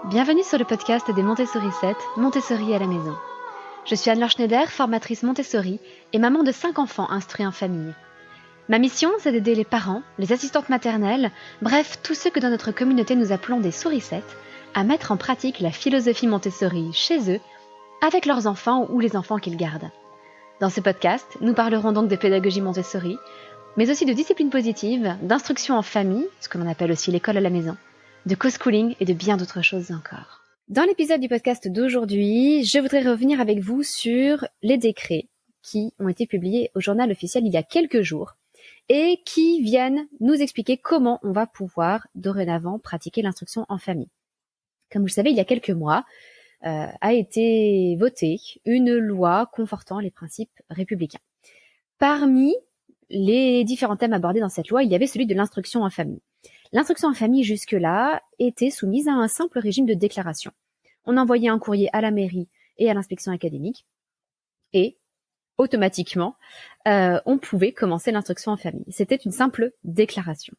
Bienvenue sur le podcast des Montessori 7, Montessori à la maison. Je suis Anne-Laure Schneider, formatrice Montessori et maman de 5 enfants instruits en famille. Ma mission, c'est d'aider les parents, les assistantes maternelles, bref, tous ceux que dans notre communauté nous appelons des souricettes, à mettre en pratique la philosophie Montessori chez eux, avec leurs enfants ou les enfants qu'ils gardent. Dans ce podcast, nous parlerons donc de pédagogie Montessori, mais aussi de discipline positive, d'instruction en famille, ce que l'on appelle aussi l'école à la maison, de co-schooling et de bien d'autres choses encore. Dans l'épisode du podcast d'aujourd'hui, je voudrais revenir avec vous sur les décrets qui ont été publiés au journal officiel il y a quelques jours et qui viennent nous expliquer comment on va pouvoir dorénavant pratiquer l'instruction en famille. Comme vous le savez, il y a quelques mois, a été votée une loi confortant les principes républicains. Parmi les différents thèmes abordés dans cette loi, il y avait celui de l'instruction en famille. L'instruction en famille, jusque-là, était soumise à un simple régime de déclaration. On envoyait un courrier à la mairie et à l'inspection académique et, automatiquement, on pouvait commencer l'instruction en famille. C'était une simple déclaration.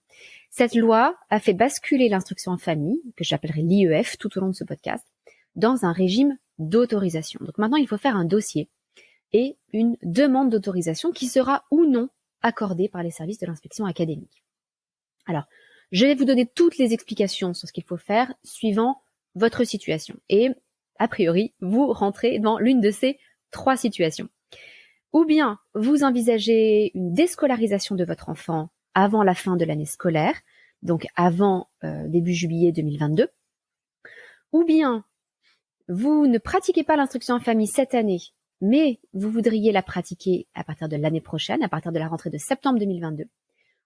Cette loi a fait basculer l'instruction en famille, que j'appellerai l'IEF tout au long de ce podcast, dans un régime d'autorisation. Donc maintenant, il faut faire un dossier et une demande d'autorisation qui sera ou non accordée par les services de l'inspection académique. Alors, je vais vous donner toutes les explications sur ce qu'il faut faire suivant votre situation. Et, a priori, vous rentrez dans l'une de ces 3 situations. Ou bien, vous envisagez une déscolarisation de votre enfant avant la fin de l'année scolaire, donc avant début juillet 2022. Ou bien, vous ne pratiquez pas l'instruction en famille cette année, mais vous voudriez la pratiquer à partir de l'année prochaine, à partir de la rentrée de septembre 2022.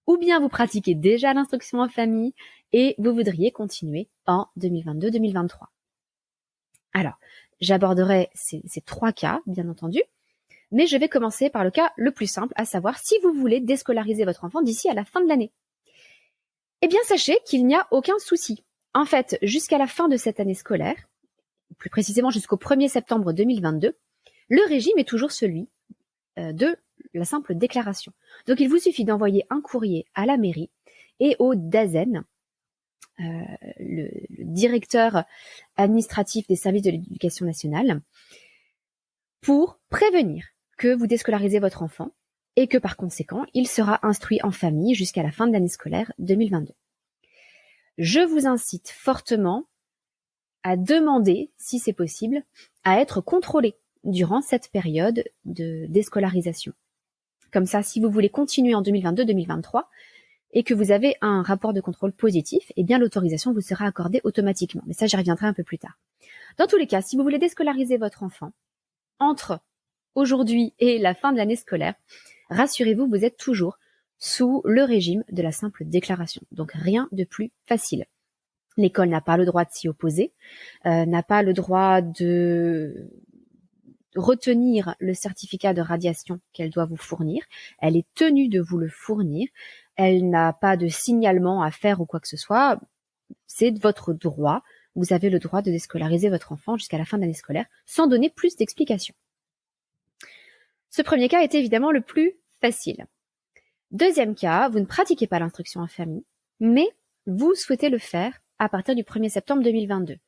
Ou bien vous pratiquez déjà l'instruction en famille et vous voudriez continuer en 2022-2023. Alors, j'aborderai ces 3 cas, bien entendu, mais je vais commencer par le cas le plus simple, à savoir si vous voulez déscolariser votre enfant d'ici à la fin de l'année. Eh bien, sachez qu'il n'y a aucun souci. En fait, jusqu'à la fin de cette année scolaire, plus précisément jusqu'au 1er septembre 2022, le régime est toujours celui de la simple déclaration. Donc, il vous suffit d'envoyer un courrier à la mairie et au DAZEN, le directeur administratif des services de l'éducation nationale, pour prévenir que vous déscolarisez votre enfant et que par conséquent, il sera instruit en famille jusqu'à la fin de l'année scolaire 2022. Je vous incite fortement à demander, si c'est possible, à être contrôlé durant cette période de déscolarisation. Comme ça, si vous voulez continuer en 2022-2023 et que vous avez un rapport de contrôle positif, eh bien l'autorisation vous sera accordée automatiquement. Mais ça, j'y reviendrai un peu plus tard. Dans tous les cas, si vous voulez déscolariser votre enfant entre aujourd'hui et la fin de l'année scolaire, rassurez-vous, vous êtes toujours sous le régime de la simple déclaration. Donc rien de plus facile. L'école n'a pas le droit de s'y opposer, n'a pas le droit de retenir le certificat de radiation qu'elle doit vous fournir. Elle est tenue de vous le fournir. Elle n'a pas de signalement à faire ou quoi que ce soit. C'est de votre droit. Vous avez le droit de déscolariser votre enfant jusqu'à la fin de l'année scolaire sans donner plus d'explications. Ce premier cas est évidemment le plus facile. Deuxième cas, vous ne pratiquez pas l'instruction en famille, mais vous souhaitez le faire à partir du 1er septembre 2022.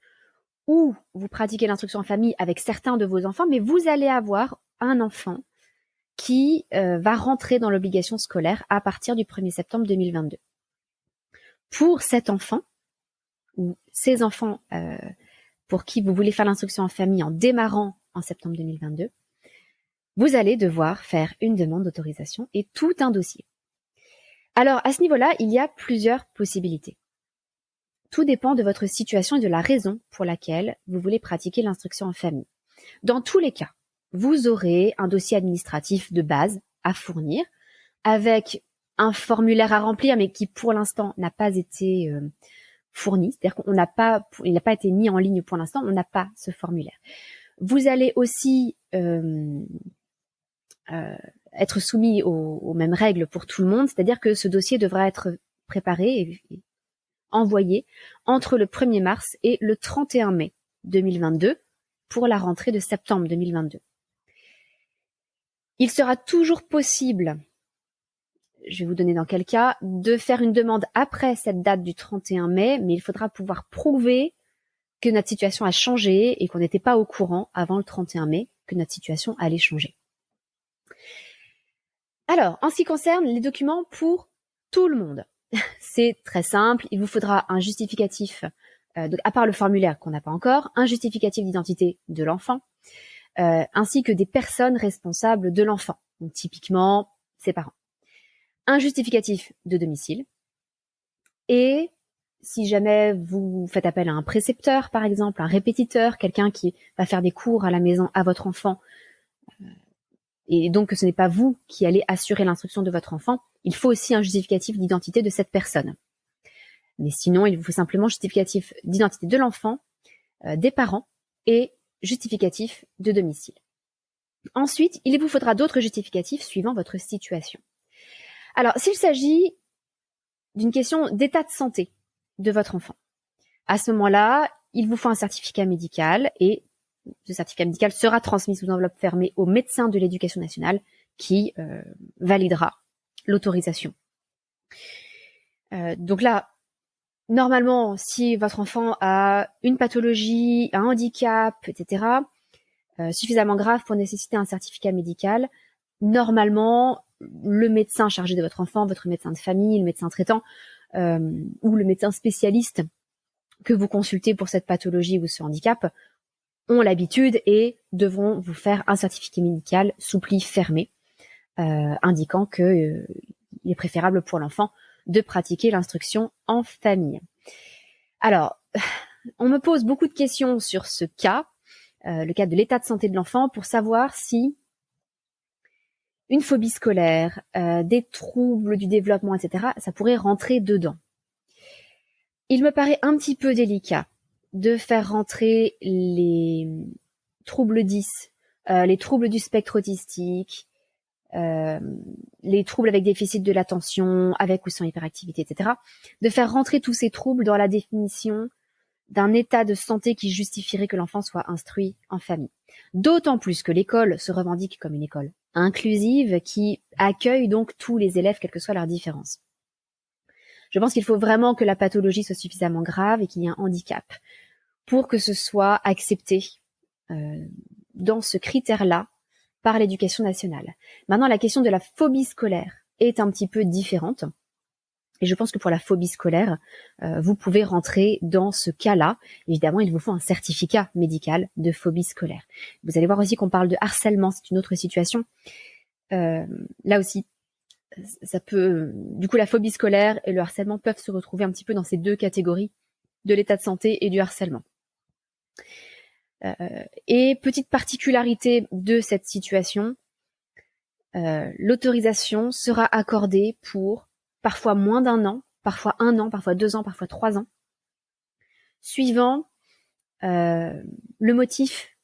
Ou vous pratiquez l'instruction en famille avec certains de vos enfants, mais vous allez avoir un enfant qui va rentrer dans l'obligation scolaire à partir du 1er septembre 2022. Pour cet enfant, ou ces enfants pour qui vous voulez faire l'instruction en famille en démarrant en septembre 2022, vous allez devoir faire une demande d'autorisation et tout un dossier. Alors, à ce niveau-là, il y a plusieurs possibilités. Tout dépend de votre situation et de la raison pour laquelle vous voulez pratiquer l'instruction en famille. Dans tous les cas, vous aurez un dossier administratif de base à fournir avec un formulaire à remplir, mais qui pour l'instant n'a pas été fourni. C'est-à-dire qu'il n'a pas été mis en ligne pour l'instant, on n'a pas ce formulaire. Vous allez aussi être soumis aux mêmes règles pour tout le monde, c'est-à-dire que ce dossier devra être préparé et envoyé entre le 1er mars et le 31 mai 2022 pour la rentrée de septembre 2022. Il sera toujours possible, je vais vous donner dans quel cas, de faire une demande après cette date du 31 mai, mais il faudra pouvoir prouver que notre situation a changé et qu'on n'était pas au courant avant le 31 mai que notre situation allait changer. Alors, en ce qui concerne les documents pour tout le monde, c'est très simple. Il vous faudra un justificatif, donc à part le formulaire qu'on n'a pas encore, un justificatif d'identité de l'enfant, ainsi que des personnes responsables de l'enfant, donc typiquement ses parents. Un justificatif de domicile et si jamais vous faites appel à un précepteur, par exemple, un répétiteur, quelqu'un qui va faire des cours à la maison à votre enfant, et donc que ce n'est pas vous qui allez assurer l'instruction de votre enfant, il faut aussi un justificatif d'identité de cette personne. Mais sinon, il vous faut simplement justificatif d'identité de l'enfant, des parents et justificatif de domicile. Ensuite, il vous faudra d'autres justificatifs suivant votre situation. Alors, s'il s'agit d'une question d'état de santé de votre enfant, à ce moment-là, il vous faut un certificat médical et ce certificat médical sera transmis sous enveloppe fermée au médecin de l'éducation nationale qui validera l'autorisation. Donc là, normalement, si votre enfant a une pathologie, un handicap, etc., suffisamment grave pour nécessiter un certificat médical, normalement, le médecin chargé de votre enfant, votre médecin de famille, le médecin traitant ou le médecin spécialiste que vous consultez pour cette pathologie ou ce handicap ont l'habitude et devront vous faire un certificat médical sous pli fermé, indiquant que il est préférable pour l'enfant de pratiquer l'instruction en famille. Alors, on me pose beaucoup de questions sur ce cas, le cas de l'état de santé de l'enfant, pour savoir si une phobie scolaire, des troubles du développement, etc., ça pourrait rentrer dedans. Il me paraît un petit peu délicat de faire rentrer les troubles 10, les troubles du spectre autistique, les troubles avec déficit de l'attention, avec ou sans hyperactivité, etc., de faire rentrer tous ces troubles dans la définition d'un état de santé qui justifierait que l'enfant soit instruit en famille. D'autant plus que l'école se revendique comme une école inclusive qui accueille donc tous les élèves, quelle que soit leur différence. Je pense qu'il faut vraiment que la pathologie soit suffisamment grave et qu'il y ait un handicap pour que ce soit accepté dans ce critère-là par l'éducation nationale. Maintenant, la question de la phobie scolaire est un petit peu différente. Et je pense que pour la phobie scolaire, vous pouvez rentrer dans ce cas-là. Évidemment, il vous faut un certificat médical de phobie scolaire. Vous allez voir aussi qu'on parle de harcèlement, c'est une autre situation. Là aussi, ça peut, du coup, la phobie scolaire et le harcèlement peuvent se retrouver un petit peu dans ces deux catégories de l'état de santé et du harcèlement. Et petite particularité de cette situation, l'autorisation sera accordée pour parfois moins d'un an, parfois 1 an, parfois 2 ans, parfois 3 ans, suivant le motif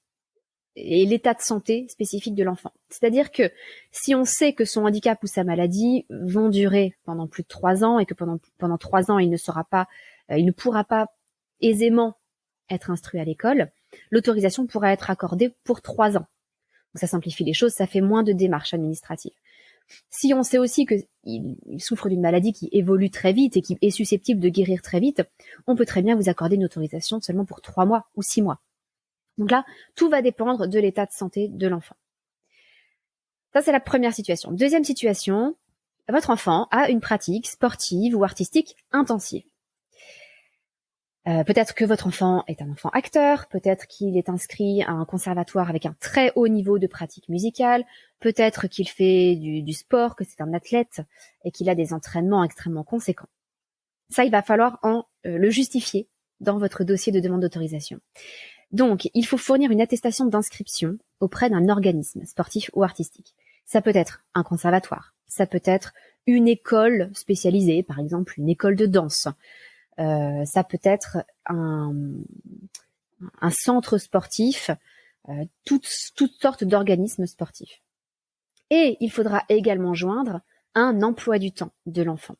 et l'état de santé spécifique de l'enfant. C'est-à-dire que si on sait que son handicap ou sa maladie vont durer pendant plus de 3 ans et que pendant 3 ans, il ne pourra pas aisément être instruit à l'école, l'autorisation pourra être accordée pour 3 ans. Donc ça simplifie les choses, ça fait moins de démarches administratives. Si on sait aussi qu'il souffre d'une maladie qui évolue très vite et qui est susceptible de guérir très vite, on peut très bien vous accorder une autorisation seulement pour 3 mois ou 6 mois. Donc là, tout va dépendre de l'état de santé de l'enfant. Ça, c'est la première situation. Deuxième situation, votre enfant a une pratique sportive ou artistique intensive. Peut-être que votre enfant est un enfant acteur, peut-être qu'il est inscrit à un conservatoire avec un très haut niveau de pratique musicale, peut-être qu'il fait du sport, que c'est un athlète et qu'il a des entraînements extrêmement conséquents. Ça, il va falloir le justifier dans votre dossier de demande d'autorisation. Donc, il faut fournir une attestation d'inscription auprès d'un organisme sportif ou artistique. Ça peut être un conservatoire, ça peut être une école spécialisée, par exemple une école de danse. Ça peut être un centre sportif, toutes sortes d'organismes sportifs. Et il faudra également joindre un emploi du temps de l'enfant.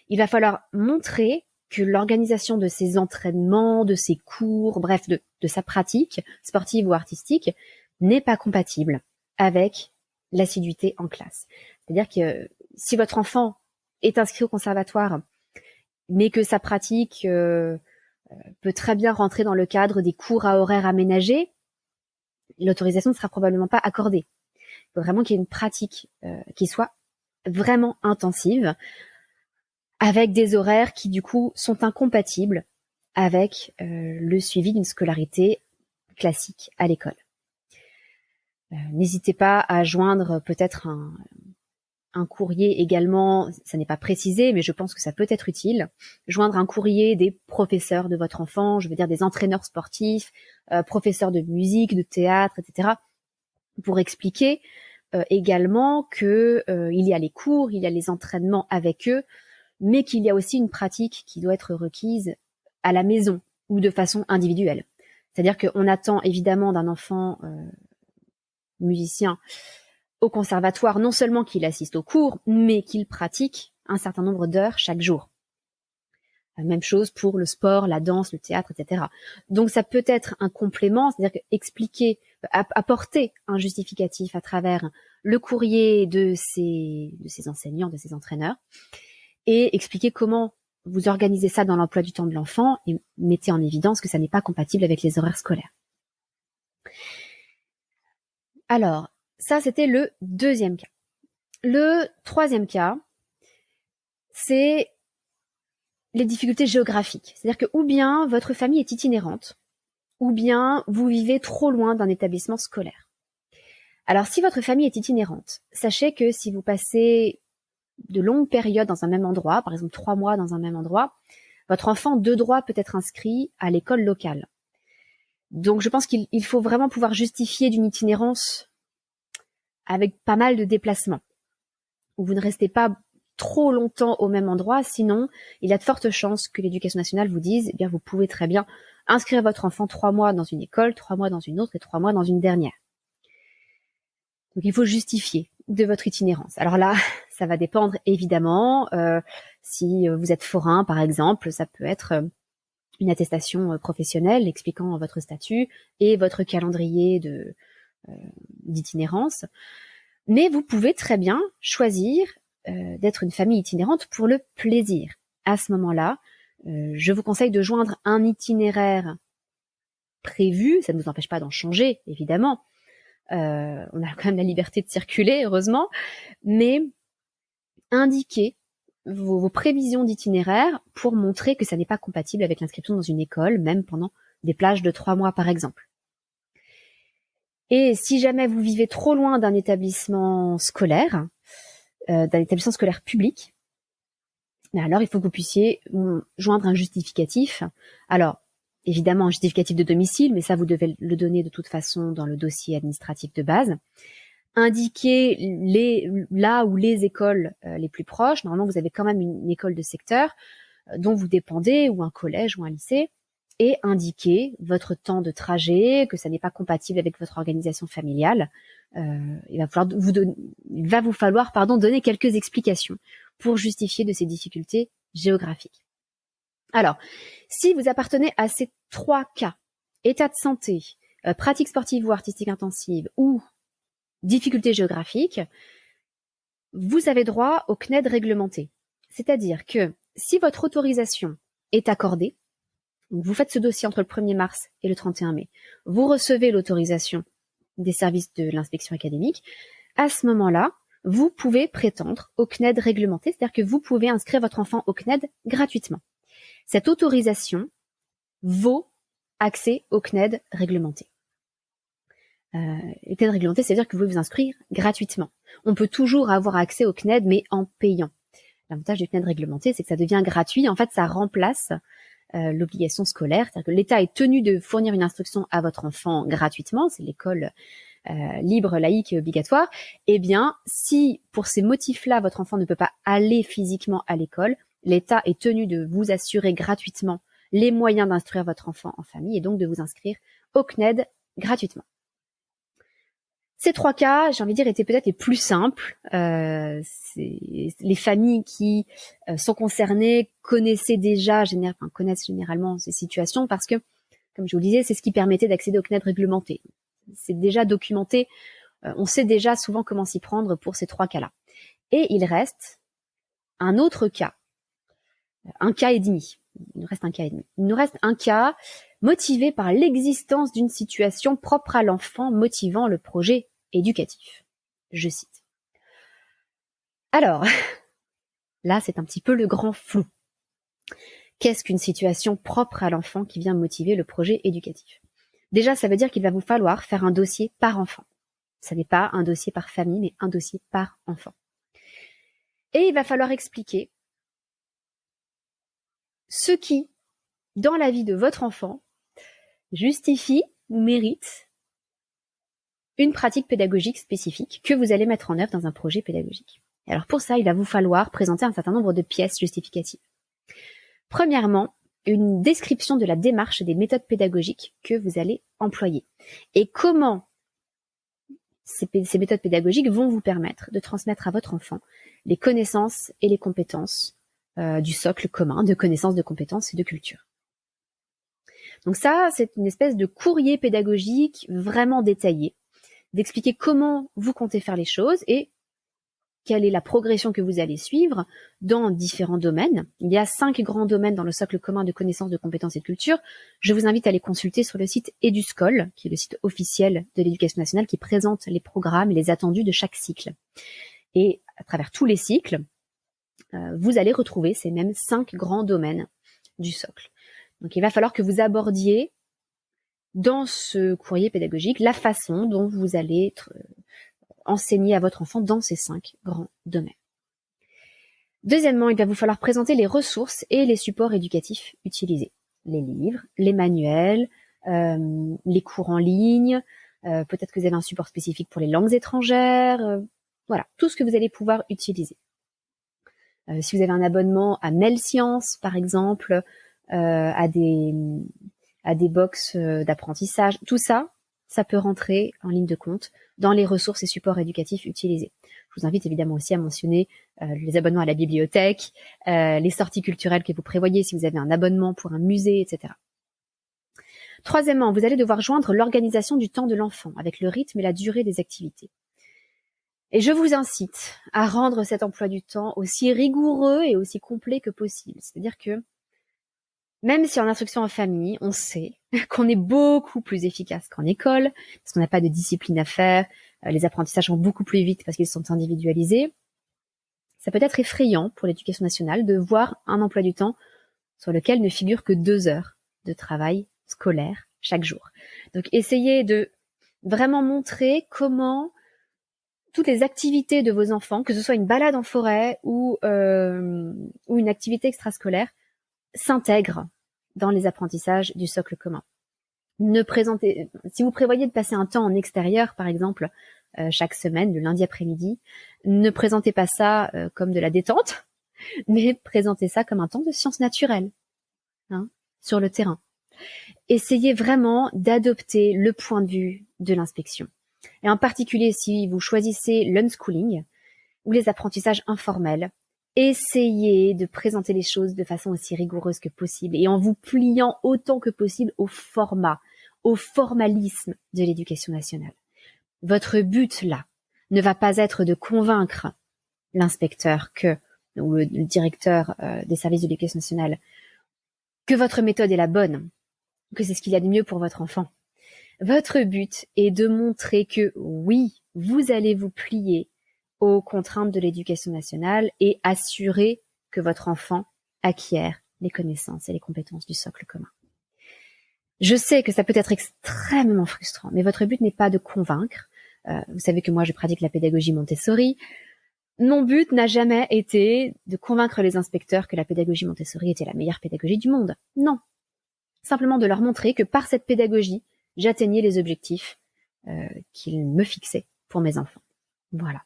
Il va falloir montrer que l'organisation de ses entraînements, de ses cours, bref, de sa pratique sportive ou artistique n'est pas compatible avec l'assiduité en classe. C'est-à-dire que si votre enfant est inscrit au conservatoire mais que sa pratique peut très bien rentrer dans le cadre des cours à horaires aménagés, l'autorisation ne sera probablement pas accordée. Il faut vraiment qu'il y ait une pratique qui soit vraiment intensive, avec des horaires qui du coup sont incompatibles avec le suivi d'une scolarité classique à l'école. N'hésitez pas à joindre peut-être un courrier également, ça n'est pas précisé, mais je pense que ça peut être utile, joindre un courrier des professeurs de votre enfant, je veux dire des entraîneurs sportifs, professeurs de musique, de théâtre, etc., pour expliquer également que il y a les cours, il y a les entraînements avec eux, mais qu'il y a aussi une pratique qui doit être requise à la maison ou de façon individuelle. C'est-à-dire qu'on attend évidemment d'un enfant musicien au conservatoire non seulement qu'il assiste aux cours, mais qu'il pratique un certain nombre d'heures chaque jour. Même chose pour le sport, la danse, le théâtre, etc. Donc ça peut être un complément, c'est-à-dire expliquer, apporter un justificatif à travers le courrier de ces enseignants, de ces entraîneurs, et expliquer comment vous organisez ça dans l'emploi du temps de l'enfant et mettez en évidence que ça n'est pas compatible avec les horaires scolaires. Alors, ça, c'était le deuxième cas. Le troisième cas, c'est les difficultés géographiques. C'est-à-dire que ou bien votre famille est itinérante, ou bien vous vivez trop loin d'un établissement scolaire. Alors, si votre famille est itinérante, sachez que si vous passez de longues périodes dans un même endroit, par exemple 3 mois dans un même endroit, votre enfant de droit peut être inscrit à l'école locale. Donc, je pense qu'il faut vraiment pouvoir justifier d'une itinérance avec pas mal de déplacements, où vous ne restez pas trop longtemps au même endroit, sinon il y a de fortes chances que l'éducation nationale vous dise, eh bien vous pouvez très bien inscrire votre enfant 3 mois dans une école, 3 mois dans une autre et 3 mois dans une dernière. Donc il faut justifier de votre itinérance. Alors là, ça va dépendre évidemment, si vous êtes forain par exemple, ça peut être une attestation professionnelle expliquant votre statut et votre calendrier d'itinérance. Mais vous pouvez très bien choisir d'être une famille itinérante pour le plaisir. À ce moment-là, je vous conseille de joindre un itinéraire prévu. Ça ne vous empêche pas d'en changer, évidemment. On a quand même la liberté de circuler, heureusement. Mais indiquez vos prévisions d'itinéraire pour montrer que ça n'est pas compatible avec l'inscription dans une école, même pendant des plages de 3 mois, par exemple. Et si jamais vous vivez trop loin d'un établissement scolaire public, alors il faut que vous puissiez joindre un justificatif. Alors, évidemment, un justificatif de domicile, mais ça, vous devez le donner de toute façon dans le dossier administratif de base. Indiquer là où les écoles les plus proches. Normalement, vous avez quand même une école de secteur dont vous dépendez, ou un collège ou un lycée, et indiquer votre temps de trajet, que ça n'est pas compatible avec votre organisation familiale. Il va vous falloir donner quelques explications pour justifier de ces difficultés géographiques. Alors, si vous appartenez à ces 3 cas, état de santé, pratique sportive ou artistique intensive, ou difficultés géographiques, vous avez droit au CNED réglementé. C'est-à-dire que si votre autorisation est accordée, vous faites ce dossier entre le 1er mars et le 31 mai, vous recevez l'autorisation des services de l'inspection académique, à ce moment-là, vous pouvez prétendre au CNED réglementé, c'est-à-dire que vous pouvez inscrire votre enfant au CNED gratuitement. Cette autorisation vaut accès au CNED réglementé. Le CNED réglementé, c'est-à-dire que vous pouvez vous inscrire gratuitement. On peut toujours avoir accès au CNED, mais en payant. L'avantage du CNED réglementé, c'est que ça devient gratuit. En fait, ça remplace l'obligation scolaire, c'est-à-dire que l'État est tenu de fournir une instruction à votre enfant gratuitement, c'est l'école libre, laïque et obligatoire. Eh bien, si pour ces motifs-là, votre enfant ne peut pas aller physiquement à l'école, l'État est tenu de vous assurer gratuitement les moyens d'instruire votre enfant en famille et donc de vous inscrire au CNED gratuitement. Ces 3 cas, j'ai envie de dire, étaient peut-être les plus simples. Les familles qui sont concernées connaissent généralement ces situations parce que, comme je vous le disais, c'est ce qui permettait d'accéder au CNED réglementé. C'est déjà documenté. On sait déjà souvent comment s'y prendre pour ces 3 cas-là. Et il reste un autre cas, un cas et demi. Il nous reste un cas et demi. Il nous reste un cas motivé par l'existence d'une situation propre à l'enfant motivant le projet éducatif. Je cite. Alors, là, c'est un petit peu le grand flou. Qu'est-ce qu'une situation propre à l'enfant qui vient motiver le projet éducatif? Déjà, ça veut dire qu'il va vous falloir faire un dossier par enfant. Ça n'est pas un dossier par famille, mais un dossier par enfant. Et il va falloir expliquer ce qui, dans la vie de votre enfant, justifie ou mérite une pratique pédagogique spécifique que vous allez mettre en œuvre dans un projet pédagogique. Et alors pour ça, il va vous falloir présenter un certain nombre de pièces justificatives. Premièrement, une description de la démarche des méthodes pédagogiques que vous allez employer et comment ces méthodes pédagogiques vont vous permettre de transmettre à votre enfant les connaissances et les compétences du socle commun de connaissances, de compétences et de culture. Donc ça, c'est une espèce de courrier pédagogique vraiment détaillé, d'expliquer comment vous comptez faire les choses et quelle est la progression que vous allez suivre dans différents domaines. Il y a 5 grands domaines dans le socle commun de connaissances, de compétences et de culture. Je vous invite à les consulter sur le site Eduscol, qui est le site officiel de l'Éducation nationale, qui présente les programmes et les attendus de chaque cycle. Et à travers tous les cycles, vous allez retrouver ces mêmes 5 grands domaines du socle. Donc il va falloir que vous abordiez dans ce courrier pédagogique la façon dont vous allez enseigner à votre enfant dans ces 5 grands domaines. Deuxièmement, il va vous falloir présenter les ressources et les supports éducatifs utilisés. Les livres, les manuels, les cours en ligne, peut-être que vous avez un support spécifique pour les langues étrangères, voilà, tout ce que vous allez pouvoir utiliser. Si vous avez un abonnement à Mel-Science, par exemple, à des box d'apprentissage, tout ça, ça peut rentrer en ligne de compte dans les ressources et supports éducatifs utilisés. Je vous invite évidemment aussi à mentionner les abonnements à la bibliothèque, les sorties culturelles que vous prévoyez si vous avez un abonnement pour un musée, etc. Troisièmement, vous allez devoir joindre l'organisation du temps de l'enfant avec le rythme et la durée des activités. Et je vous incite à rendre cet emploi du temps aussi rigoureux et aussi complet que possible. C'est-à-dire que même si en instruction en famille, on sait qu'on est beaucoup plus efficace qu'en école, parce qu'on n'a pas de discipline à faire, les apprentissages vont beaucoup plus vite parce qu'ils sont individualisés, ça peut être effrayant pour l'Éducation nationale de voir un emploi du temps sur lequel ne figure que 2 heures de travail scolaire chaque jour. Donc essayez de vraiment montrer comment toutes les activités de vos enfants, que ce soit une balade en forêt ou une activité extrascolaire, s'intègrent dans les apprentissages du socle commun. Si vous prévoyez de passer un temps en extérieur, par exemple, chaque semaine, le lundi après-midi, ne présentez pas ça comme de la détente, mais présentez ça comme un temps de sciences naturelles, sur le terrain. Essayez vraiment d'adopter le point de vue de l'inspection. Et en particulier, si vous choisissez l'unschooling ou les apprentissages informels, essayez de présenter les choses de façon aussi rigoureuse que possible et en vous pliant autant que possible au format, au formalisme de l'Éducation nationale. Votre but, là, ne va pas être de convaincre l'inspecteur ou le directeur des services de l'Éducation nationale que votre méthode est la bonne, que c'est ce qu'il y a de mieux pour votre enfant. Votre but est de montrer que oui, vous allez vous plier aux contraintes de l'Éducation nationale et assurer que votre enfant acquiert les connaissances et les compétences du socle commun. Je sais que ça peut être extrêmement frustrant, mais votre but n'est pas de convaincre. Vous savez que moi, je pratique la pédagogie Montessori. Mon but n'a jamais été de convaincre les inspecteurs que la pédagogie Montessori était la meilleure pédagogie du monde. Non. Simplement de leur montrer que par cette pédagogie, j'atteignais les objectifs qu'ils me fixaient pour mes enfants. Voilà.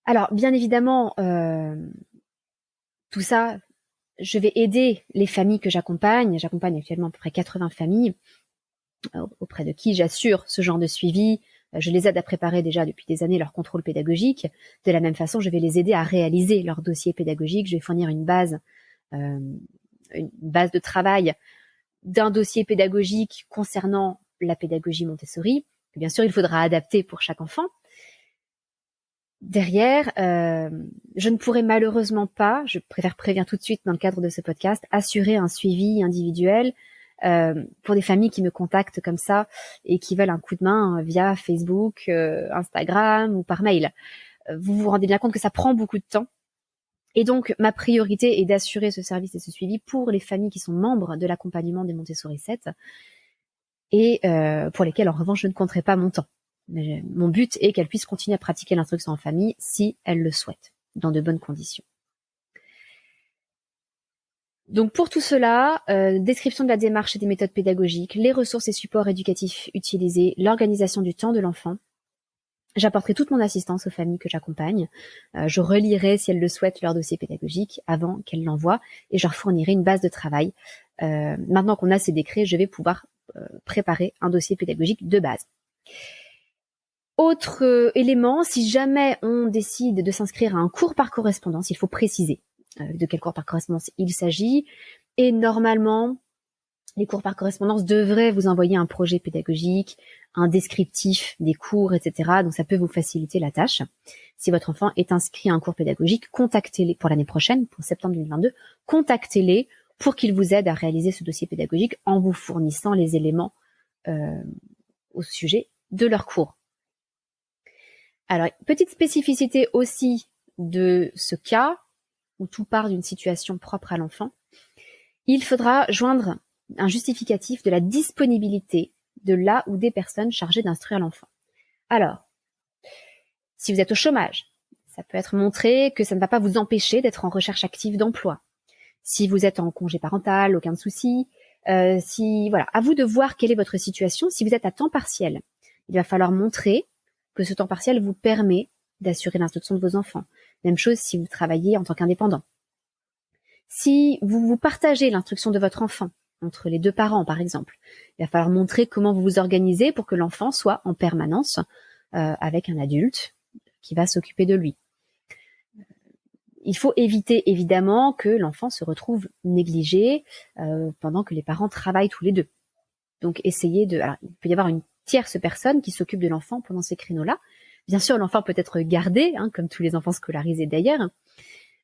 Alors, bien évidemment, tout ça, je vais aider les familles que j'accompagne. J'accompagne actuellement à peu près 80 familles auprès de qui j'assure ce genre de suivi. Je les aide à préparer déjà depuis des années leur contrôle pédagogique. De la même façon, je vais les aider à réaliser leur dossier pédagogique. Je vais fournir une base de travail d'un dossier pédagogique concernant la pédagogie Montessori, que bien sûr il faudra adapter pour chaque enfant. Derrière, je ne pourrais malheureusement pas, je préfère prévenir tout de suite dans le cadre de ce podcast, assurer un suivi individuel pour des familles qui me contactent comme ça et qui veulent un coup de main via Facebook, Instagram ou par mail. Vous vous rendez bien compte que ça prend beaucoup de temps. Et donc, ma priorité est d'assurer ce service et ce suivi pour les familles qui sont membres de l'accompagnement des Montessori 7 et pour lesquelles, en revanche, je ne compterai pas mon temps. Mais mon but est qu'elles puissent continuer à pratiquer l'instruction en famille si elles le souhaitent, dans de bonnes conditions. Donc pour tout cela, description de la démarche et des méthodes pédagogiques, les ressources et supports éducatifs utilisés, l'organisation du temps de l'enfant. J'apporterai toute mon assistance aux familles que j'accompagne. Je relirai, si elles le souhaitent, leur dossier pédagogique avant qu'elles l'envoient et je leur fournirai une base de travail. Maintenant qu'on a ces décrets, je vais pouvoir préparer un dossier pédagogique de base. Autre élément, si jamais on décide de s'inscrire à un cours par correspondance, il faut préciser de quel cours par correspondance il s'agit. Et normalement, les cours par correspondance devraient vous envoyer un projet pédagogique, un descriptif des cours, etc. Donc ça peut vous faciliter la tâche. Si votre enfant est inscrit à un cours pédagogique, contactez-les pour l'année prochaine, pour septembre 2022, contactez-les pour qu'ils vous aident à réaliser ce dossier pédagogique en vous fournissant les éléments au sujet de leur cours. Alors, petite spécificité aussi de ce cas, où tout part d'une situation propre à l'enfant, il faudra joindre un justificatif de la disponibilité de la ou des personnes chargées d'instruire l'enfant. Alors, si vous êtes au chômage, ça peut être montré que ça ne va pas vous empêcher d'être en recherche active d'emploi. Si vous êtes en congé parental, aucun souci. Voilà, à vous de voir quelle est votre situation. Si vous êtes à temps partiel, il va falloir montrer que ce temps partiel vous permet d'assurer l'instruction de vos enfants. Même chose si vous travaillez en tant qu'indépendant. Si vous partagez l'instruction de votre enfant entre les deux parents, par exemple, il va falloir montrer comment vous vous organisez pour que l'enfant soit en permanence avec un adulte qui va s'occuper de lui. Il faut éviter évidemment que l'enfant se retrouve négligé pendant que les parents travaillent tous les deux. Donc essayez de... Alors, il peut y avoir une tierce personne qui s'occupe de l'enfant pendant ces créneaux-là. Bien sûr, l'enfant peut être gardé, comme tous les enfants scolarisés d'ailleurs,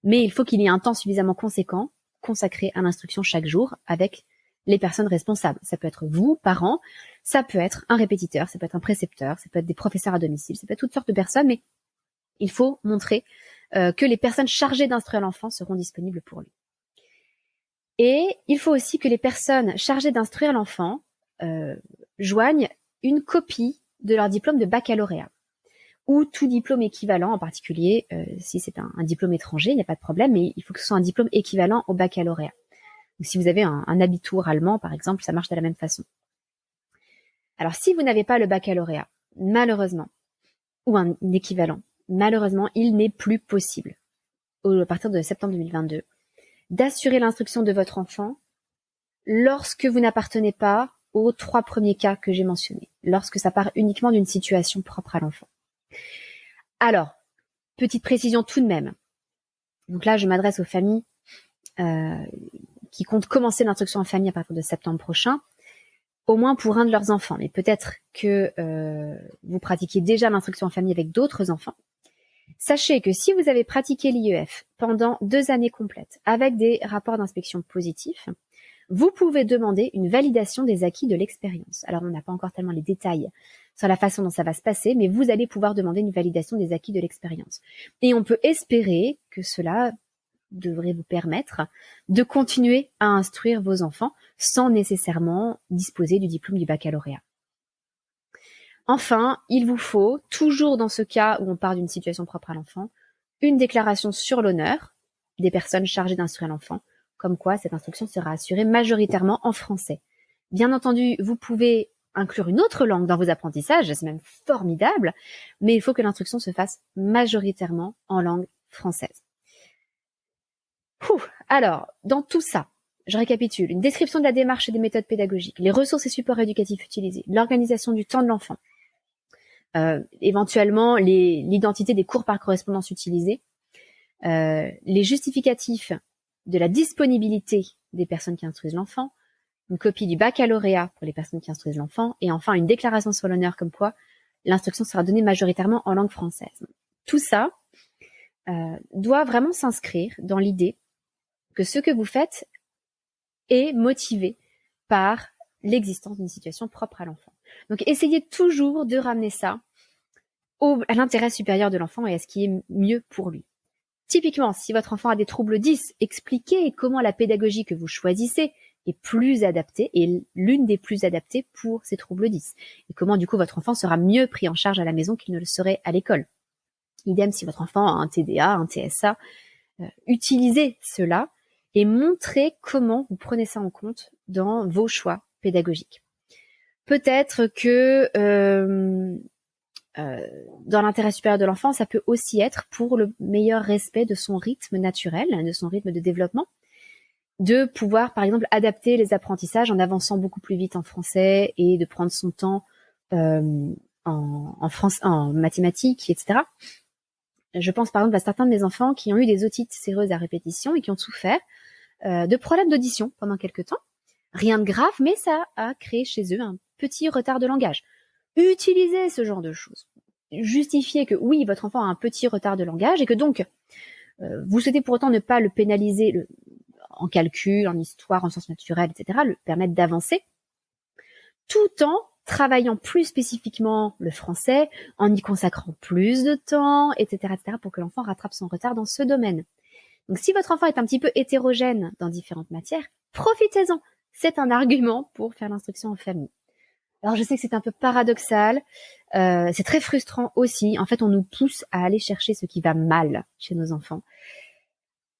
mais il faut qu'il y ait un temps suffisamment conséquent consacré à l'instruction chaque jour avec les personnes responsables. Ça peut être vous, parents, ça peut être un répétiteur, ça peut être un précepteur, ça peut être des professeurs à domicile, ça peut être toutes sortes de personnes, mais il faut montrer que les personnes chargées d'instruire l'enfant seront disponibles pour lui. Et il faut aussi que les personnes chargées d'instruire l'enfant joignent une copie de leur diplôme de baccalauréat ou tout diplôme équivalent, en particulier si c'est un diplôme étranger, il n'y a pas de problème, mais il faut que ce soit un diplôme équivalent au baccalauréat. Donc, si vous avez un Abitur allemand, par exemple, ça marche de la même façon. Alors, si vous n'avez pas le baccalauréat, malheureusement, ou un équivalent, malheureusement, il n'est plus possible, à partir de septembre 2022, d'assurer l'instruction de votre enfant lorsque vous n'appartenez pas aux 3 premiers cas que j'ai mentionnés, lorsque ça part uniquement d'une situation propre à l'enfant. Alors, petite précision tout de même. Donc là, je m'adresse aux familles qui comptent commencer l'instruction en famille à partir de septembre prochain, au moins pour un de leurs enfants. Mais peut-être que vous pratiquez déjà l'instruction en famille avec d'autres enfants. Sachez que si vous avez pratiqué l'IEF pendant 2 années complètes avec des rapports d'inspection positifs, vous pouvez demander une validation des acquis de l'expérience. Alors, on n'a pas encore tellement les détails sur la façon dont ça va se passer, mais vous allez pouvoir demander une validation des acquis de l'expérience. Et on peut espérer que cela devrait vous permettre de continuer à instruire vos enfants sans nécessairement disposer du diplôme du baccalauréat. Enfin, il vous faut, toujours dans ce cas où on part d'une situation propre à l'enfant, une déclaration sur l'honneur des personnes chargées d'instruire l'enfant, comme quoi cette instruction sera assurée majoritairement en français. Bien entendu, vous pouvez inclure une autre langue dans vos apprentissages, c'est même formidable, mais il faut que l'instruction se fasse majoritairement en langue française. Alors, dans tout ça, je récapitule, une description de la démarche et des méthodes pédagogiques, les ressources et supports éducatifs utilisés, l'organisation du temps de l'enfant, éventuellement l'identité des cours par correspondance utilisés, les justificatifs de la disponibilité des personnes qui instruisent l'enfant, une copie du baccalauréat pour les personnes qui instruisent l'enfant, et enfin une déclaration sur l'honneur comme quoi l'instruction sera donnée majoritairement en langue française. Tout ça doit vraiment s'inscrire dans l'idée que ce que vous faites est motivé par l'existence d'une situation propre à l'enfant. Donc essayez toujours de ramener ça à l'intérêt supérieur de l'enfant et à ce qui est mieux pour lui. Typiquement, si votre enfant a des troubles 10, expliquez comment la pédagogie que vous choisissez est plus adaptée et l'une des plus adaptées pour ces troubles 10. Et comment du coup votre enfant sera mieux pris en charge à la maison qu'il ne le serait à l'école. Idem si votre enfant a un TDA, un TSA, utilisez cela et montrez comment vous prenez ça en compte dans vos choix pédagogiques. Peut-être que dans l'intérêt supérieur de l'enfant, ça peut aussi être pour le meilleur respect de son rythme naturel, de son rythme de développement, de pouvoir, par exemple, adapter les apprentissages en avançant beaucoup plus vite en français et de prendre son temps en mathématiques, etc. Je pense par exemple à certains de mes enfants qui ont eu des otites séreuses à répétition et qui ont souffert de problèmes d'audition pendant quelque temps. Rien de grave, mais ça a créé chez eux un petit retard de langage. Utilisez ce genre de choses. Justifiez que oui, votre enfant a un petit retard de langage et que donc vous souhaitez pour autant ne pas le pénaliser en calcul, en histoire, en sciences naturelles, etc., le permettre d'avancer, tout en travaillant plus spécifiquement le français, en y consacrant plus de temps, etc., pour que l'enfant rattrape son retard dans ce domaine. Donc si votre enfant est un petit peu hétérogène dans différentes matières, profitez-en. C'est un argument pour faire l'instruction en famille. Alors je sais que c'est un peu paradoxal, c'est très frustrant aussi. En fait, on nous pousse à aller chercher ce qui va mal chez nos enfants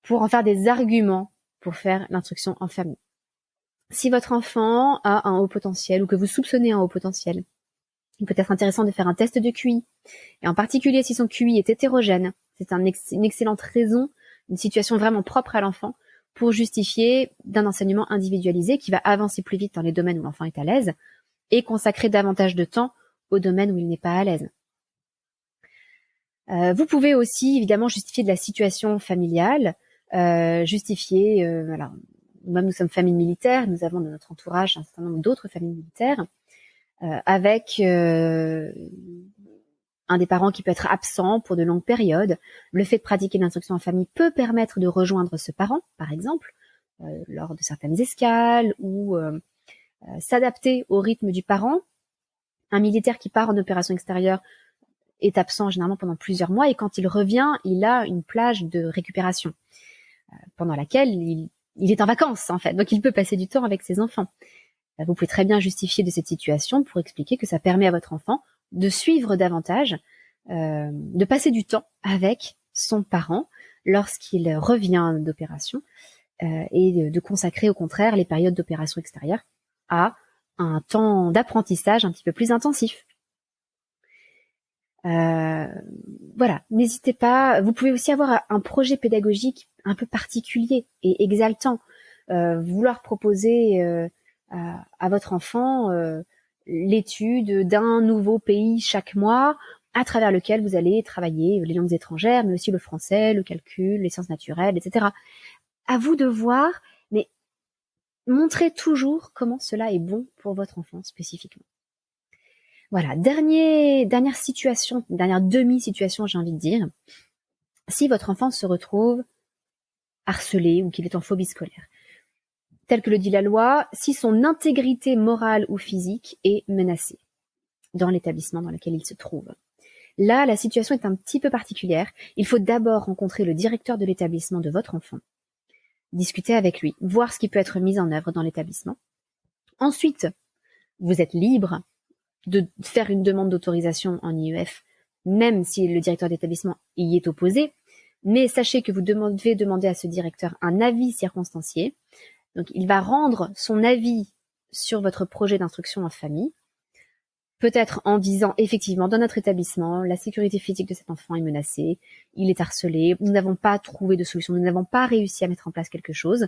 pour en faire des arguments pour faire l'instruction en famille. Si votre enfant a un haut potentiel ou que vous soupçonnez un haut potentiel, il peut être intéressant de faire un test de QI. Et en particulier si son QI est hétérogène, c'est une excellente raison, une situation vraiment propre à l'enfant pour justifier d'un enseignement individualisé qui va avancer plus vite dans les domaines où l'enfant est à l'aise et consacrer davantage de temps aux domaines où il n'est pas à l'aise. Vous pouvez aussi évidemment justifier de la situation familiale, justifier, voilà, même nous sommes famille militaire, nous avons dans notre entourage un certain nombre d'autres familles militaires, avec un des parents qui peut être absent pour de longues périodes. Le fait de pratiquer l'instruction en famille peut permettre de rejoindre ce parent, par exemple, lors de certaines escales ou s'adapter au rythme du parent. Un militaire qui part en opération extérieure est absent généralement pendant plusieurs mois et quand il revient, il a une plage de récupération pendant laquelle il est en vacances en fait, donc il peut passer du temps avec ses enfants. Vous pouvez très bien justifier de cette situation pour expliquer que ça permet à votre enfant de suivre davantage, de passer du temps avec son parent lorsqu'il revient d'opération et de consacrer au contraire les périodes d'opération extérieure à un temps d'apprentissage un petit peu plus intensif. Voilà, n'hésitez pas. Vous pouvez aussi avoir un projet pédagogique un peu particulier et exaltant. Vouloir proposer à votre enfant l'étude d'un nouveau pays chaque mois à travers lequel vous allez travailler les langues étrangères, mais aussi le français, le calcul, les sciences naturelles, etc. À vous de voir, mais montrez toujours comment cela est bon pour votre enfant spécifiquement. Voilà, dernière situation, dernière demi-situation, j'ai envie de dire. Si votre enfant se retrouve harcelé ou qu'il est en phobie scolaire, tel que le dit la loi, si son intégrité morale ou physique est menacée dans l'établissement dans lequel il se trouve. Là, la situation est un petit peu particulière. Il faut d'abord rencontrer le directeur de l'établissement de votre enfant, discuter avec lui, voir ce qui peut être mis en œuvre dans l'établissement. Ensuite, vous êtes libre de faire une demande d'autorisation en IEF, même si le directeur d'établissement y est opposé. Mais sachez que vous devez demander à ce directeur un avis circonstancié. Donc, il va rendre son avis sur votre projet d'instruction en famille, peut-être en disant effectivement, dans notre établissement, la sécurité physique de cet enfant est menacée, il est harcelé, nous n'avons pas trouvé de solution, nous n'avons pas réussi à mettre en place quelque chose.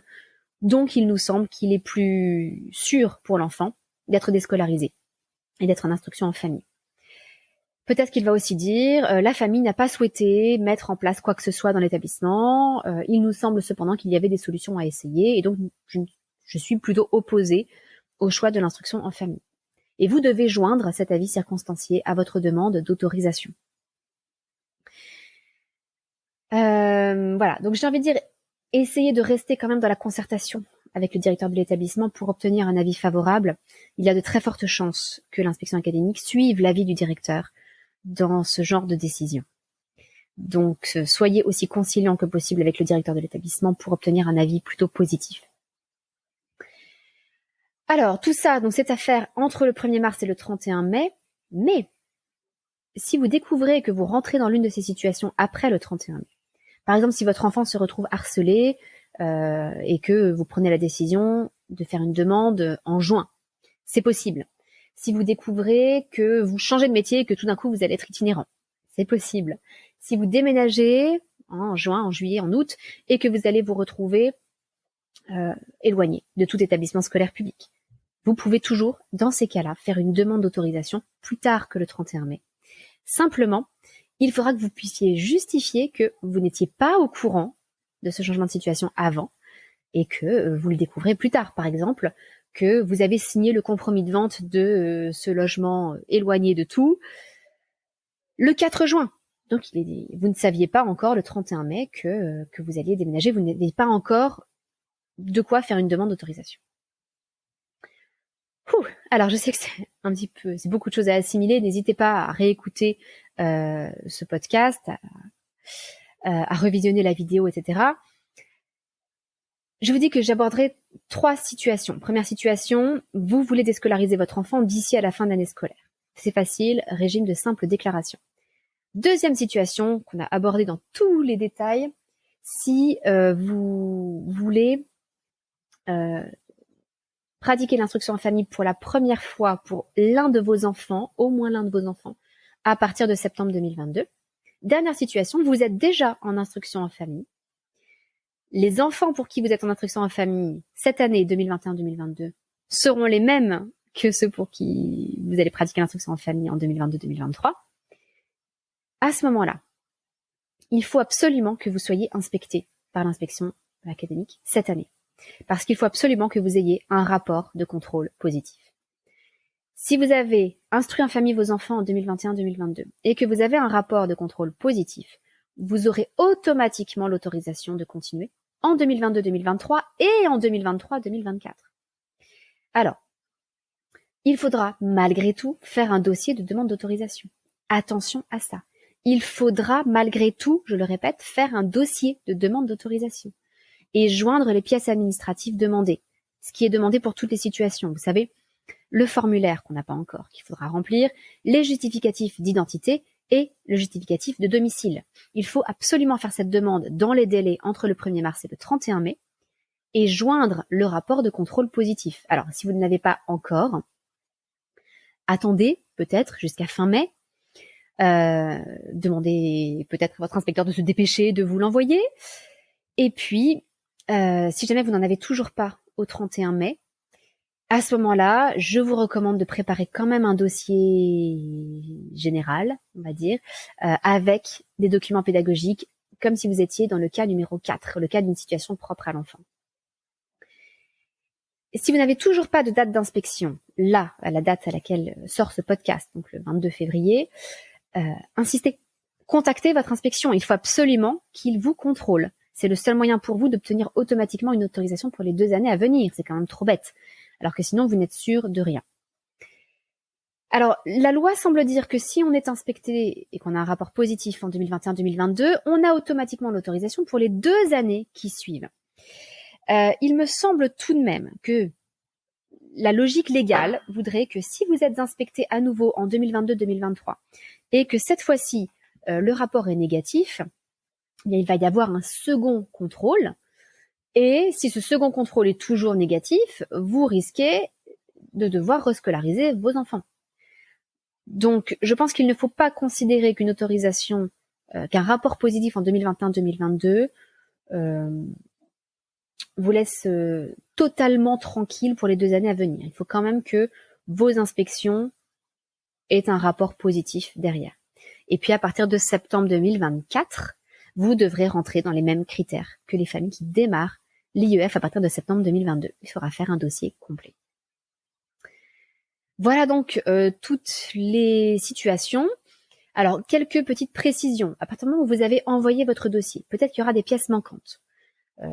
Donc, il nous semble qu'il est plus sûr pour l'enfant d'être déscolarisé et d'être en instruction en famille. Peut-être qu'il va aussi dire la famille n'a pas souhaité mettre en place quoi que ce soit dans l'établissement. Il nous semble cependant qu'il y avait des solutions à essayer et donc je suis plutôt opposée au choix de l'instruction en famille. Et vous devez joindre cet avis circonstancié à votre demande d'autorisation. Voilà, donc j'ai envie de dire, essayez de rester quand même dans la concertation avec le directeur de l'établissement pour obtenir un avis favorable. Il y a de très fortes chances que l'inspection académique suive l'avis du directeur dans ce genre de décision. Donc, soyez aussi conciliant que possible avec le directeur de l'établissement pour obtenir un avis plutôt positif. Alors, tout ça, donc c'est à faire entre le 1er mars et le 31 mai, mais si vous découvrez que vous rentrez dans l'une de ces situations après le 31 mai, par exemple, si votre enfant se retrouve harcelé et que vous prenez la décision de faire une demande en juin, c'est possible. Si vous découvrez que vous changez de métier et que tout d'un coup vous allez être itinérant, c'est possible. Si vous déménagez en juin, en juillet, en août et que vous allez vous retrouver éloigné de tout établissement scolaire public, vous pouvez toujours, dans ces cas-là, faire une demande d'autorisation plus tard que le 31 mai. Simplement, il faudra que vous puissiez justifier que vous n'étiez pas au courant de ce changement de situation avant et que vous le découvrez plus tard. Par exemple, que vous avez signé le compromis de vente de ce logement éloigné de tout le 4 juin. Donc, vous ne saviez pas encore le 31 mai que vous alliez déménager. Vous n'aviez pas encore de quoi faire une demande d'autorisation. Alors, je sais que c'est beaucoup de choses à assimiler. N'hésitez pas à réécouter ce podcast, à revisionner la vidéo, etc. Je vous dis que j'aborderai 3 situations. Première situation, vous voulez déscolariser votre enfant d'ici à la fin de l'année scolaire. C'est facile, régime de simple déclaration. Deuxième situation qu'on a abordée dans tous les détails, si vous voulez pratiquer l'instruction en famille pour la première fois pour l'un de vos enfants, au moins l'un de vos enfants, à partir de septembre 2022. Dernière situation, vous êtes déjà en instruction en famille. Les enfants pour qui vous êtes en instruction en famille cette année 2021-2022 seront les mêmes que ceux pour qui vous allez pratiquer l'instruction en famille en 2022-2023. À ce moment-là, il faut absolument que vous soyez inspecté par l'inspection académique cette année. Parce qu'il faut absolument que vous ayez un rapport de contrôle positif. Si vous avez instruit en famille vos enfants en 2021-2022 et que vous avez un rapport de contrôle positif, vous aurez automatiquement l'autorisation de continuer en 2022-2023 et en 2023-2024. Alors, il faudra malgré tout faire un dossier de demande d'autorisation. Attention à ça. Il faudra malgré tout, je le répète, faire un dossier de demande d'autorisation et joindre les pièces administratives demandées, ce qui est demandé pour toutes les situations. Vous savez, le formulaire qu'on n'a pas encore, qu'il faudra remplir, les justificatifs d'identité et le justificatif de domicile. Il faut absolument faire cette demande dans les délais entre le 1er mars et le 31 mai et joindre le rapport de contrôle positif. Alors, si vous ne l'avez pas encore, attendez peut-être jusqu'à fin mai, demandez peut-être à votre inspecteur de se dépêcher de vous l'envoyer. Et puis, si jamais vous n'en avez toujours pas au 31 mai, à ce moment-là, je vous recommande de préparer quand même un dossier général, on va dire, avec des documents pédagogiques, comme si vous étiez dans le cas numéro 4, le cas d'une situation propre à l'enfant. Et si vous n'avez toujours pas de date d'inspection, là, à la date à laquelle sort ce podcast, donc le 22 février, insistez, contactez votre inspection. Il faut absolument qu'il vous contrôle. C'est le seul moyen pour vous d'obtenir automatiquement une autorisation pour les 2 années à venir. C'est quand même trop bête. Alors que sinon, vous n'êtes sûr de rien. Alors, la loi semble dire que si on est inspecté et qu'on a un rapport positif en 2021-2022, on a automatiquement l'autorisation pour les 2 années qui suivent. Il me semble tout de même que la logique légale voudrait que si vous êtes inspecté à nouveau en 2022-2023 et que cette fois-ci, le rapport est négatif, il va y avoir un second contrôle. Et si ce second contrôle est toujours négatif, vous risquez de devoir rescolariser vos enfants. Donc, je pense qu'il ne faut pas considérer qu'une autorisation, qu'un rapport positif en 2021-2022 vous laisse totalement tranquille pour les 2 années à venir. Il faut quand même que vos inspections aient un rapport positif derrière. Et puis, à partir de septembre 2024, vous devrez rentrer dans les mêmes critères que les familles qui démarrent l'IEF à partir de septembre 2022. Il faudra faire un dossier complet. Voilà donc toutes les situations. Alors, quelques petites précisions. À partir du moment où vous avez envoyé votre dossier, peut-être qu'il y aura des pièces manquantes.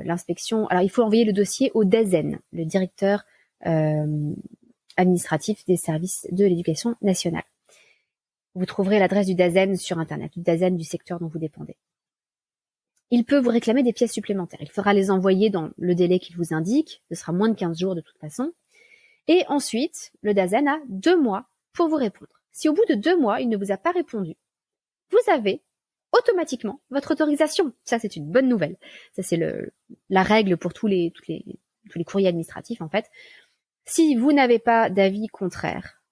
L'inspection, alors il faut envoyer le dossier au DAZEN, le directeur administratif des services de l'éducation nationale. Vous trouverez l'adresse du DAZEN sur Internet, du DAZEN du secteur dont vous dépendez. Il peut vous réclamer des pièces supplémentaires. Il faudra les envoyer dans le délai qu'il vous indique. Ce sera moins de 15 jours de toute façon. Et ensuite, le DAZEN a 2 mois pour vous répondre. Si au bout de 2 mois, il ne vous a pas répondu, vous avez automatiquement votre autorisation. Ça, c'est une bonne nouvelle. Ça, c'est la règle pour tous les courriers administratifs, en fait. Si vous n'avez pas d'avis contraire,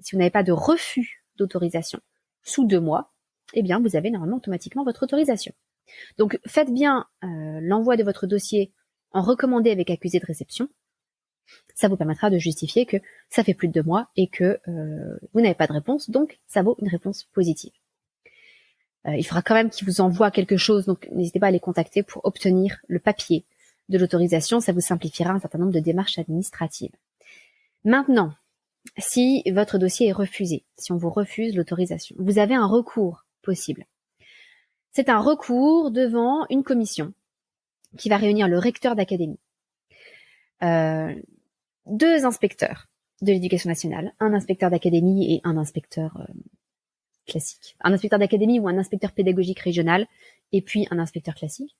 si vous n'avez pas de refus d'autorisation sous 2 mois, eh bien, vous avez normalement automatiquement votre autorisation. Donc, faites bien l'envoi de votre dossier en recommandé avec accusé de réception. Ça vous permettra de justifier que ça fait plus de 2 mois et que vous n'avez pas de réponse, donc ça vaut une réponse positive. Il faudra quand même qu'ils vous envoient quelque chose, donc n'hésitez pas à les contacter pour obtenir le papier de l'autorisation. Ça vous simplifiera un certain nombre de démarches administratives. Maintenant, si votre dossier est refusé, si on vous refuse l'autorisation, vous avez un recours possible. C'est un recours devant une commission qui va réunir le recteur d'académie, 2 inspecteurs de l'éducation nationale, un inspecteur d'académie et un inspecteur classique. Un inspecteur d'académie ou un inspecteur pédagogique régional et puis un inspecteur classique.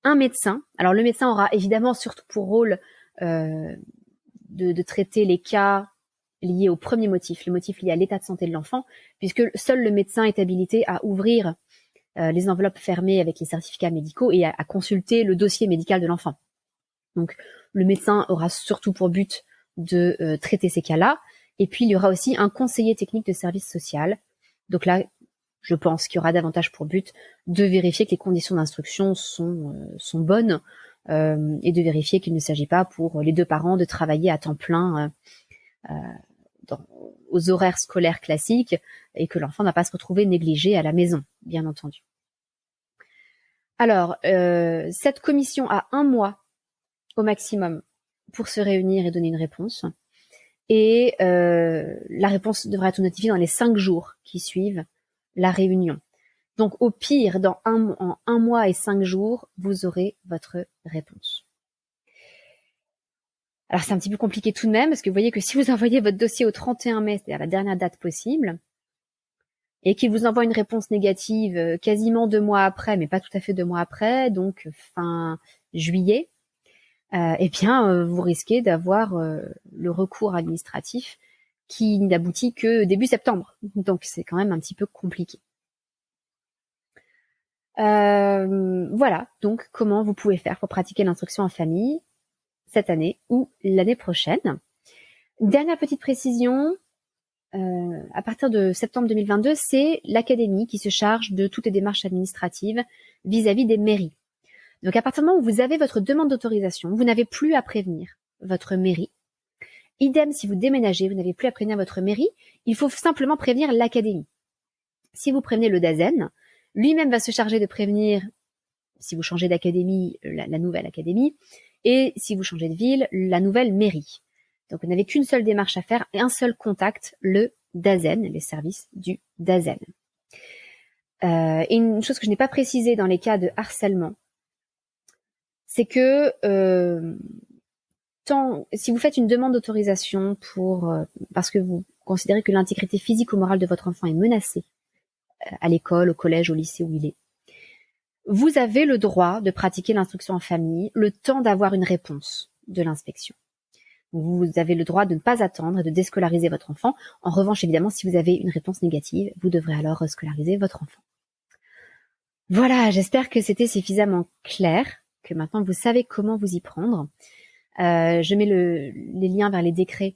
Un médecin. Alors le médecin aura évidemment surtout pour rôle de traiter les cas liés au premier motif, le motif lié à l'état de santé de l'enfant, puisque seul le médecin est habilité à ouvrir les enveloppes fermées avec les certificats médicaux et à consulter le dossier médical de l'enfant. Donc le médecin aura surtout pour but de traiter ces cas-là. Et puis il y aura aussi un conseiller technique de service social. Donc là, je pense qu'il y aura davantage pour but de vérifier que les conditions d'instruction sont bonnes et de vérifier qu'il ne s'agit pas pour les 2 parents de travailler à temps plein aux horaires scolaires classiques et que l'enfant n'a pas à se retrouver négligé à la maison, bien entendu. Alors, cette commission a 1 mois au maximum pour se réunir et donner une réponse. Et la réponse devra être notifiée dans les 5 jours qui suivent la réunion. Donc au pire, en 1 mois et 5 jours, vous aurez votre réponse. Alors c'est un petit peu compliqué tout de même, parce que vous voyez que si vous envoyez votre dossier au 31 mai, c'est-à-dire la dernière date possible, et qu'il vous envoie une réponse négative quasiment 2 mois après, mais pas tout à fait 2 mois après, donc fin juillet, eh bien, vous risquez d'avoir le recours administratif qui n'aboutit que début septembre. Donc, c'est quand même un petit peu compliqué. Voilà, donc, comment vous pouvez faire pour pratiquer l'instruction en famille cette année ou l'année prochaine. Dernière petite précision, à partir de septembre 2022, c'est l'académie qui se charge de toutes les démarches administratives vis-à-vis des mairies. Donc, à partir du moment où vous avez votre demande d'autorisation, vous n'avez plus à prévenir votre mairie. Idem, si vous déménagez, vous n'avez plus à prévenir votre mairie. Il faut simplement prévenir l'académie. Si vous prévenez le DAZEN, lui-même va se charger de prévenir, si vous changez d'académie, la nouvelle académie, et si vous changez de ville, la nouvelle mairie. Donc, vous n'avez qu'une seule démarche à faire et un seul contact, le DAZEN, les services du DAZEN. Et une chose que je n'ai pas précisée dans les cas de harcèlement, c'est que si vous faites une demande d'autorisation parce que vous considérez que l'intégrité physique ou morale de votre enfant est menacée à l'école, au collège, au lycée où il est, vous avez le droit de pratiquer l'instruction en famille le temps d'avoir une réponse de l'inspection. Vous avez le droit de ne pas attendre et de déscolariser votre enfant. En revanche, évidemment, si vous avez une réponse négative, vous devrez alors scolariser votre enfant. Voilà, j'espère que c'était suffisamment clair, que maintenant vous savez comment vous y prendre. Je mets les liens vers les décrets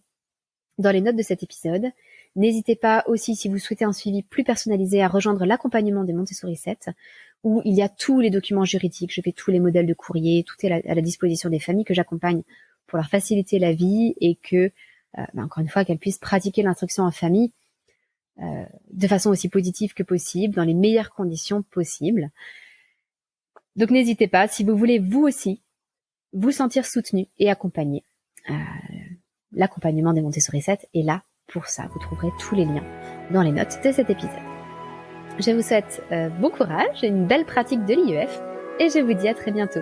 dans les notes de cet épisode. N'hésitez pas aussi, si vous souhaitez un suivi plus personnalisé, à rejoindre l'accompagnement des Montessori 7, où il y a tous les documents juridiques, je fais tous les modèles de courrier, tout est à la disposition des familles que j'accompagne pour leur faciliter la vie et que, encore une fois, qu'elles puissent pratiquer l'instruction en famille de façon aussi positive que possible, dans les meilleures conditions possibles. Donc n'hésitez pas, si vous voulez vous aussi vous sentir soutenu et accompagné, l'accompagnement des Montessori 7 est là pour ça. Vous trouverez tous les liens dans les notes de cet épisode. Je vous souhaite bon courage et une belle pratique de l'IEF et je vous dis à très bientôt.